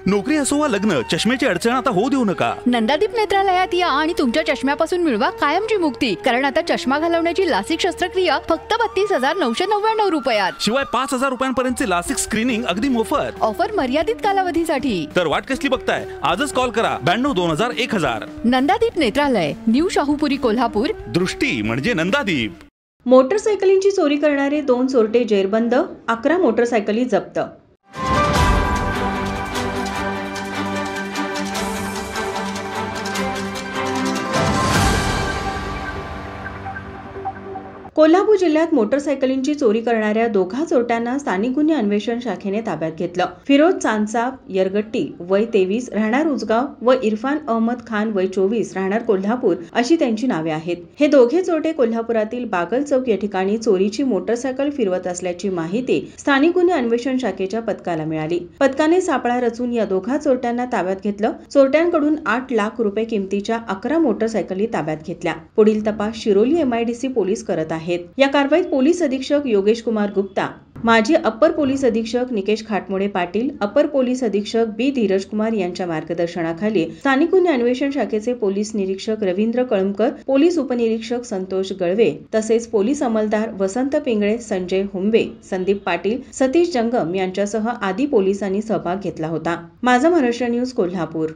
नोकरी असो वा लग्न, चष्म्याची अडचण आता होऊ देऊ नका. नंदादीप नेत्रालयात या आणि तुमच्या चष्म्यापासून मिळवा कायमची मुक्ती. कारण आता चष्मा घालवण्याची लासिक शस्त्रक्रिया फक्त 32,999 रुपयात. शिवाय 5,000 रुपयांपर्यंतचे लासिक स्क्रीनिंग अगदी मोफत. ऑफर मर्यादित कालावधीसाठी. तर वाट कसली बघताय, आजच कॉल करा 92-2000-1000. नंदादीप नेत्रालय, न्यू शाहूपुरी, कोल्हापूर. दृष्टी म्हणजे नंदादीप. मोटरसायकलींची चोरी करणारे 2 चोरटे जेरबंद, 11 मोटरसायकली जप्त. कोल्हापूर जिल्ह्यात मोटरसायकलींची चोरी करणाऱ्या दोघा चोरट्यांना स्थानिक गुन्हे अन्वेषण शाखेने ताब्यात घेतलं. फिरोज चांदसाब यरगट्टी वय 23 राहणार उजगाव व इरफान अहमद खान वय 24 राहणार कोल्हापूर अशी त्यांची नावे आहेत. हे दोघे चोरटे कोल्हापुरातील बागल चौक या ठिकाणी चोरीची मोटरसायकल फिरवत असल्याची माहिती स्थानिक गुन्हे अन्वेषण शाखेच्या पथकाला मिळाली. पथकाने सापळा रचून या दोघा चोरट्यांना ताब्यात घेतलं. चोरट्यांकडून 8 लाख रुपये किमतीच्या 11 मोटरसायकली ताब्यात घेतल्या. पुढील तपास शिरोली MIDC पोलीस करत आहेत. या कारवाईत पोलीस अधीक्षक योगेश कुमार गुप्ता, माजी अप्पर पोलीस अधीक्षक निकेश खाटमोडे पाटील, अप्पर पोलीस अधीक्षक B धीरज कुमार यांच्या मार्गदर्शनाखाली स्थानिक गुन्हे अन्वेषण शाखेचे पोलीस निरीक्षक रवींद्र कळमकर, पोलीस उपनिरीक्षक संतोष गळवे तसेच पोलीस अंमलदार वसंत पिंगळे, संजय हुंबे, संदीप पाटील, सतीश जंगम यांच्यासह आदी पोलिसांनी सहभाग घेतला होता. माझा महाराष्ट्र न्यूज, कोल्हापूर.